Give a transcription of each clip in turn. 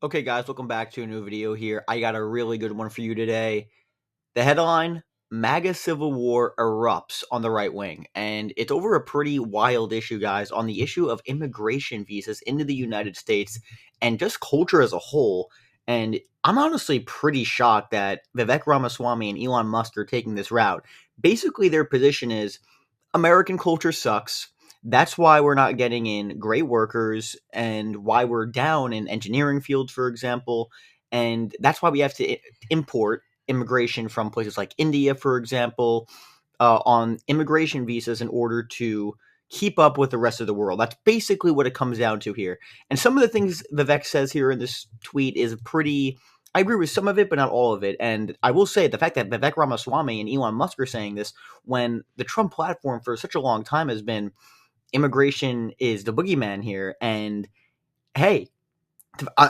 Okay, guys, welcome back to a new video here. I got a really good one for you today. The headline, MAGA Civil War erupts on the right wing. And it's over a pretty wild issue, guys, on the issue of immigration visas into the United States and just culture as a whole. And I'm honestly pretty shocked that Vivek Ramaswamy and Elon Musk are taking this route. Basically, their position is American culture sucks. That's why we're not getting in great workers and why we're down in engineering fields, for example. And that's why we have to import immigration from places like India, for example, on immigration visas in order to keep up with the rest of the world. That's basically what it comes down to here. And some of the things Vivek says here in this tweet is pretty. I agree with some of it, but not all of it. And I will say the fact that Vivek Ramaswamy and Elon Musk are saying this when the Trump platform for such a long time has been immigration is the boogeyman here. And hey,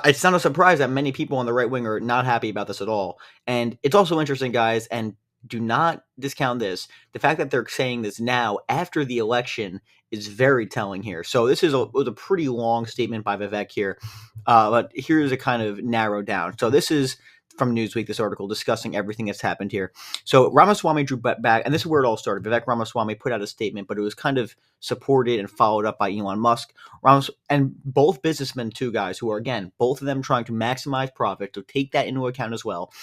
it's not a surprise that many people on the right wing are not happy about this at all. And it's also interesting, guys, and do not discount this. The fact that they're saying this now after the election is very telling here. So this was a pretty long statement by Vivek here, but here's a kind of narrowed down. So this is from Newsweek, this article discussing everything that's happened here. So Ramaswamy drew back, and this is where it all started. Vivek Ramaswamy put out a statement, but it was kind of supported and followed up by Elon Musk. And both businessmen, too, guys, who are, again, both of them trying to maximize profit, so take that into account as well.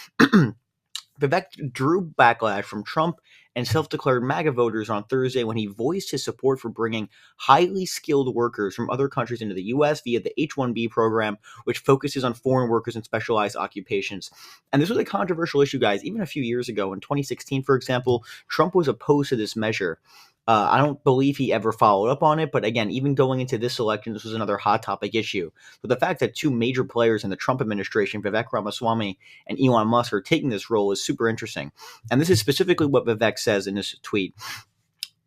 Vivek drew backlash from Trump and self-declared MAGA voters on Thursday when he voiced his support for bringing highly skilled workers from other countries into the U.S. via the H-1B program, which focuses on foreign workers in specialized occupations. And this was a controversial issue, guys. Even a few years ago, in 2016, for example, Trump was opposed to this measure. I don't believe he ever followed up on it, but again, even going into this election, this was another hot topic issue. But the fact that two major players in the Trump administration, Vivek Ramaswamy and Elon Musk, are taking this role is super interesting. And this is specifically what Vivek says in this tweet.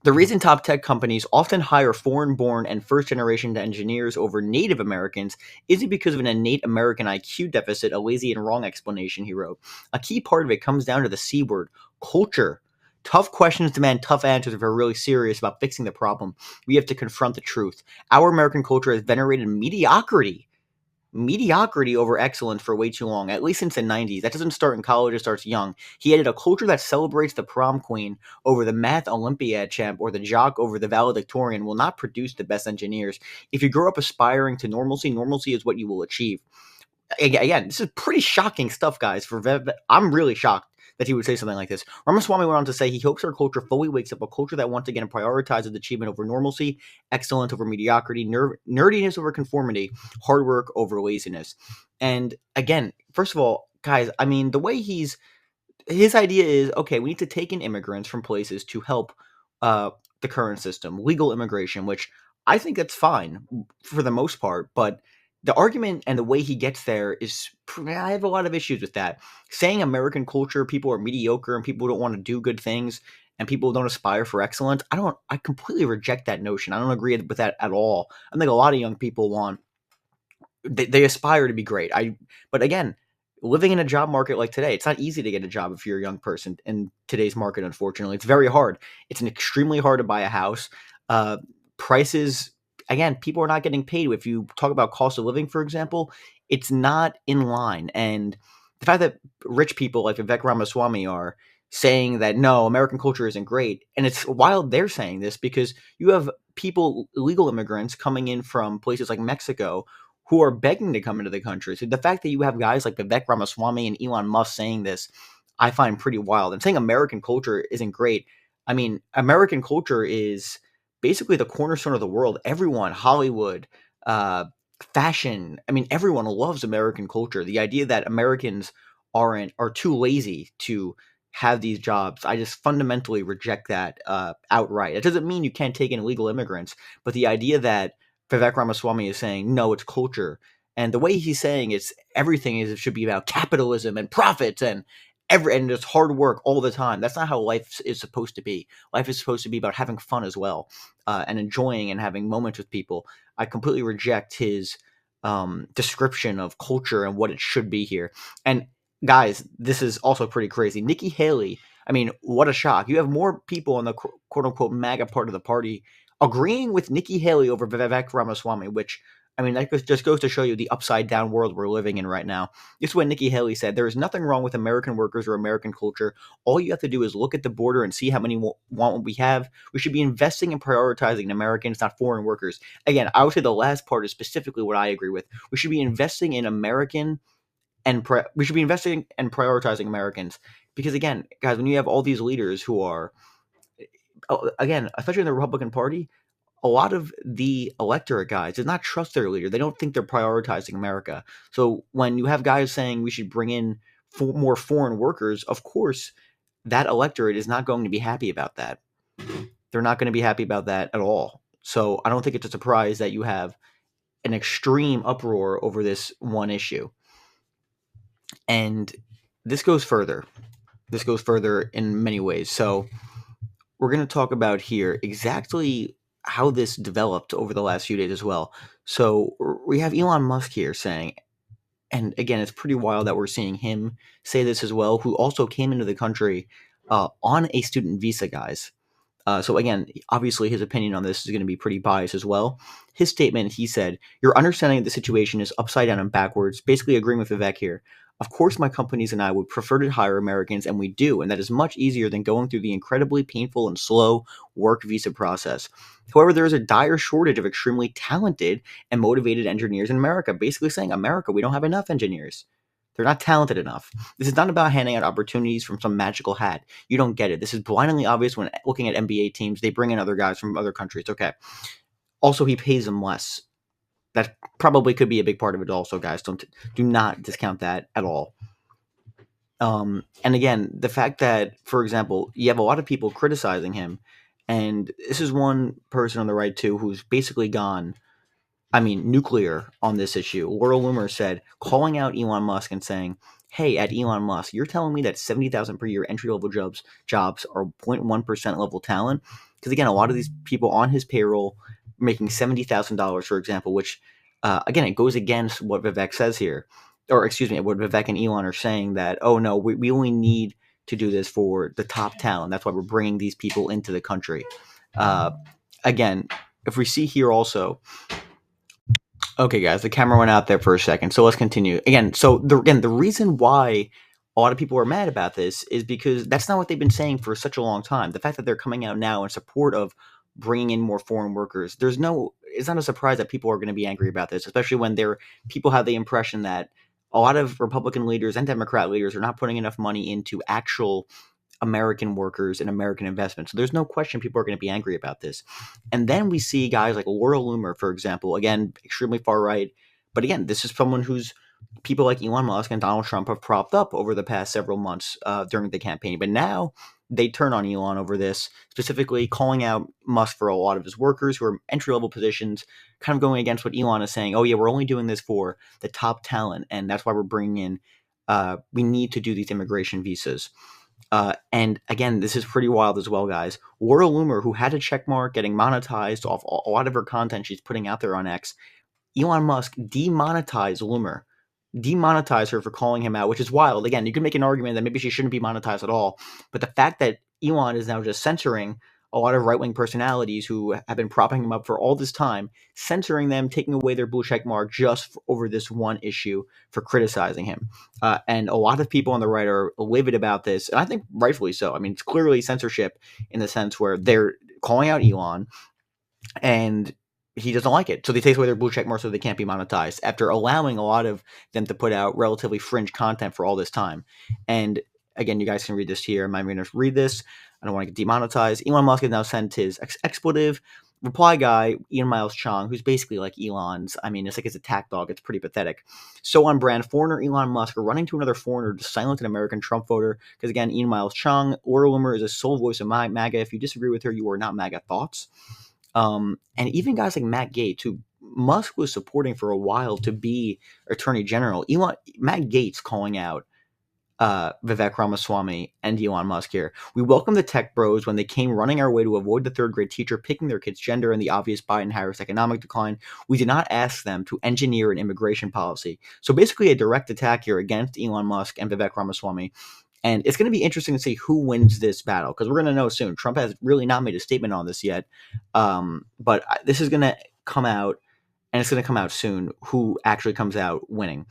The reason top tech companies often hire foreign-born and first-generation engineers over native Americans isn't because of an innate American IQ deficit, a lazy and wrong explanation, he wrote. A key part of it comes down to the C word, culture. Tough questions demand tough answers if we're really serious about fixing the problem. We have to confront the truth. Our American culture has venerated mediocrity over excellence for way too long, at least since the 90s. That doesn't start in college, it starts young. He added a culture that celebrates the prom queen over the math Olympiad champ or the jock over the valedictorian will not produce the best engineers. If you grow up aspiring to normalcy, normalcy is what you will achieve. Again, this is pretty shocking stuff, guys. I'm really shocked that he would say something like this. Ramaswamy went on to say he hopes our culture fully wakes up, a culture that once again prioritizes achievement over normalcy, excellence over mediocrity, nerdiness over conformity, hard work over laziness. And again, first of all, guys, I mean, the way his idea is, okay, we need to take in immigrants from places to help the current system, legal immigration, which I think that's fine for the most part, but the argument and the way he gets there is, I have a lot of issues with that. Saying American culture, people are mediocre and people don't want to do good things and people don't aspire for excellence, I completely reject that notion. I don't agree with that at all. I think a lot of young people they aspire to be great. But again, living in a job market like today, it's not easy to get a job if you're a young person in today's market, unfortunately. It's very hard. It's extremely hard to buy a house. Prices, again, people are not getting paid. If you talk about cost of living, for example, it's not in line. And the fact that rich people like Vivek Ramaswamy are saying that, no, American culture isn't great. And it's wild they're saying this because you have people, illegal immigrants, coming in from places like Mexico who are begging to come into the country. So the fact that you have guys like Vivek Ramaswamy and Elon Musk saying this, I find pretty wild. And saying American culture isn't great. I mean, American culture is basically the cornerstone of the world. Everyone, Hollywood, fashion. I mean, everyone loves American culture. The idea that Americans are too lazy to have these jobs, I just fundamentally reject that outright. It doesn't mean you can't take in illegal immigrants, but the idea that Vivek Ramaswamy is saying, no, it's culture. And the way he's saying it should be about capitalism and profits and just hard work all the time. That's not how life is supposed to be. Life is supposed to be about having fun as well, and enjoying and having moments with people. I completely reject his description of culture and what it should be here. And guys, this is also pretty crazy. Nikki Haley, I mean, what a shock. You have more people in the quote-unquote MAGA part of the party agreeing with Nikki Haley over Vivek Ramaswamy, which I mean, that just goes to show you the upside down world we're living in right now. This is what Nikki Haley said. There is nothing wrong with American workers or American culture. All you have to do is look at the border and see how many want what we have. We should be investing and prioritizing Americans, not foreign workers. Again, I would say the last part is specifically what I agree with. We should be investing in American we should be investing and prioritizing Americans because, again, guys, when you have all these leaders who are, again, especially in the Republican Party, a lot of the electorate guys did not trust their leader. They don't think they're prioritizing America. So when you have guys saying we should bring in more foreign workers, of course, that electorate is not going to be happy about that. They're not going to be happy about that at all. So I don't think it's a surprise that you have an extreme uproar over this one issue. And this goes further. This goes further in many ways. So we're going to talk about here exactly how this developed over the last few days as well. So we have Elon Musk here saying, and again, it's pretty wild that we're seeing him say this as well, who also came into the country on a student visa, guys. So again, obviously his opinion on this is going to be pretty biased as well. His statement, he said, "Your understanding of the situation is upside down and backwards," basically agreeing with Vivek here. "Of course, my companies and I would prefer to hire Americans, and we do, and that is much easier than going through the incredibly painful and slow work visa process. However, there is a dire shortage of extremely talented and motivated engineers in America," basically saying, America, we don't have enough engineers. They're not talented enough. This is not about handing out opportunities from some magical hat. You don't get it. This is blindingly obvious when looking at NBA teams. They bring in other guys from other countries. Okay. Also, he pays them less. That probably could be a big part of it also, guys. Do not discount that at all. And again, the fact that, for example, you have a lot of people criticizing him, and this is one person on the right too who's basically gone nuclear on this issue. Laurel Loomer said, calling out Elon Musk and saying, "Hey, at Elon Musk, you're telling me that 70,000 per year entry level jobs are 0.1% level talent?" Because again, a lot of these people on his payroll making $70,000, for example, which again, it goes against what Vivek says here, or excuse me, what Vivek and Elon are saying that, oh no, we only need to do this for the top talent. That's why we're bringing these people into the country. Again, if we see here also. Okay, guys, the camera went out there for a second, so let's continue. Again, the reason why a lot of people are mad about this is because that's not what they've been saying for such a long time. The fact that they're coming out now in support of bringing in more foreign workers, it's not a surprise that people are going to be angry about this, especially when people have the impression that a lot of Republican leaders and Democrat leaders are not putting enough money into actual American workers and American investments. So there's no question people are going to be angry about this. And then we see guys like Laurel Loomer, for example, again, extremely far right. But again, this is someone who's people like Elon Musk and Donald Trump have propped up over the past several months during the campaign. But now they turn on Elon over this, specifically calling out Musk for a lot of his workers who are entry-level positions, kind of going against what Elon is saying. Oh, yeah, we're only doing this for the top talent, and that's why we're bringing in we need to do these immigration visas. And again, this is pretty wild as well, guys. Laurel Loomer, who had a check mark getting monetized off a lot of her content she's putting out there on X, Elon Musk demonetized Loomer, demonetized her for calling him out, which is wild. Again, you can make an argument that maybe she shouldn't be monetized at all, but the fact that Elon is now just censoring a lot of right-wing personalities who have been propping him up for all this time, censoring them, taking away their blue check mark just over this one issue for criticizing him. And a lot of people on the right are livid about this, and I think rightfully so. I mean, it's clearly censorship in the sense where they're calling out Elon, and he doesn't like it. So they take away their blue check mark so they can't be monetized after allowing a lot of them to put out relatively fringe content for all this time. And again, you guys can read this here. I'm going to read this. I don't want to get demonetized. Elon Musk has now sent his expletive reply guy, Ian Miles Chong, who's basically like Elon's. I mean, it's like his attack dog. It's pretty pathetic. So on brand, foreigner Elon Musk are running to another foreigner to silence an American Trump voter. Because again, Ian Miles Chong, Laurel Loomer is a sole voice of MAGA. If you disagree with her, you are not MAGA thoughts. And even guys like Matt Gaetz, who Musk was supporting for a while to be Attorney General, Matt Gaetz calling out Vivek Ramaswamy and Elon Musk here. "We welcome the tech bros when they came running our way to avoid the third grade teacher picking their kid's gender and the obvious Biden-Harris economic decline. We did not ask them to engineer an immigration policy." So basically a direct attack here against Elon Musk and Vivek Ramaswamy. And it's going to be interesting to see who wins this battle, because we're going to know soon. Trump has really not made a statement on this yet. But this is going to come out and it's going to come out soon who actually comes out winning.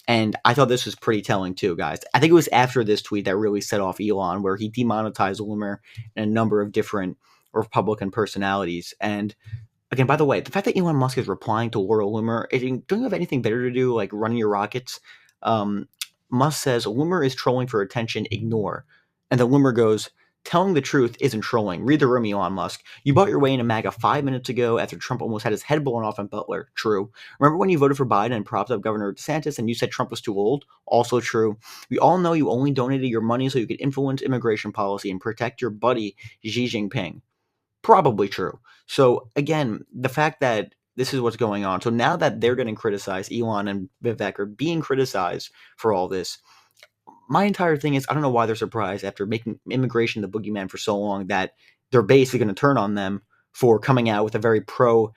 And I thought this was pretty telling too, guys. I think it was after this tweet that really set off Elon, where he demonetized Loomer and a number of different Republican personalities. And again, by the way, the fact that Elon Musk is replying to Laura Loomer, don't you have anything better to do, like running your rockets? Um, Musk says, Loomer is trolling for attention, ignore. And then Loomer goes, telling the truth isn't trolling. Read the room, Elon Musk. You bought your way into MAGA 5 minutes ago after Trump almost had his head blown off on Butler. True. Remember when you voted for Biden and propped up Governor DeSantis and you said Trump was too old? Also true. We all know you only donated your money so you could influence immigration policy and protect your buddy Xi Jinping. Probably true. So again, the fact that this is what's going on. So now that they're getting criticized, Elon and Vivek are being criticized for all this. My entire thing is I don't know why they're surprised after making immigration the boogeyman for so long that they're basically going to turn on them for coming out with a very pro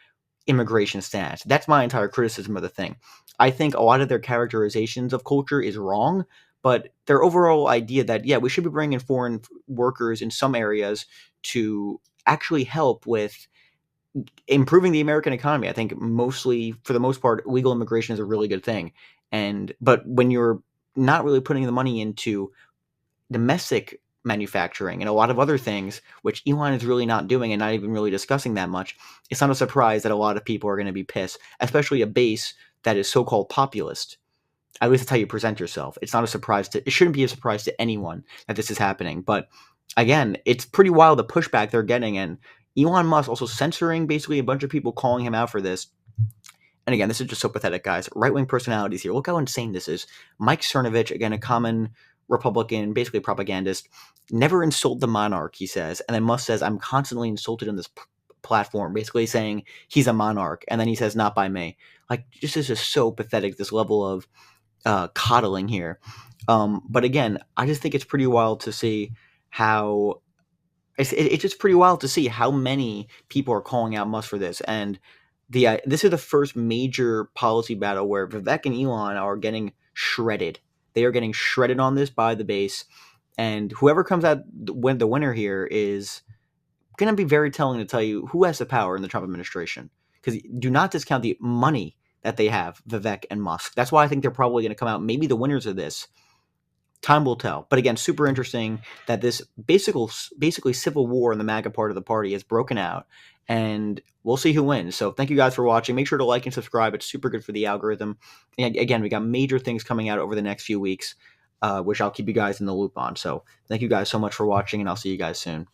immigration stance. That's my entire criticism of the thing. I think a lot of their characterizations of culture is wrong, but their overall idea that, yeah, we should be bringing foreign workers in some areas to actually help with improving the American economy. I think mostly, for the most part, legal immigration is a really good thing. But when you're not really putting the money into domestic manufacturing and a lot of other things, which Elon is really not doing and not even really discussing that much, it's not a surprise that a lot of people are going to be pissed, especially a base that is so-called populist. At least that's how you present yourself. It's not a surprise it shouldn't be a surprise to anyone that this is happening. But again, it's pretty wild the pushback they're getting, and Elon Musk also censoring basically a bunch of people calling him out for this. And again, this is just so pathetic, guys. Right-wing personalities here. Look how insane this is. Mike Cernovich, again, a common Republican, basically propagandist, never insult the monarch, he says. And then Musk says, I'm constantly insulted on this platform, basically saying he's a monarch. And then he says, not by me. Like, this is just so pathetic, this level of coddling here. But again, I just think it's pretty wild to see how it's just pretty wild to see how many people are calling out Musk for this. And this is the first major policy battle where Vivek and Elon are getting shredded. They are getting shredded on this by the base, and whoever comes out when the winner here is going to be very telling to tell you who has the power in the Trump administration. Because do not discount the money that they have, Vivek and Musk. That's why I think they're probably going to come out maybe the winners of this. Time will tell. But again, super interesting that this basically civil war in the MAGA part of the party has broken out, and we'll see who wins. So thank you guys for watching. Make sure to like and subscribe. It's super good for the algorithm. And again, we got major things coming out over the next few weeks, which I'll keep you guys in the loop on. So thank you guys so much for watching, and I'll see you guys soon.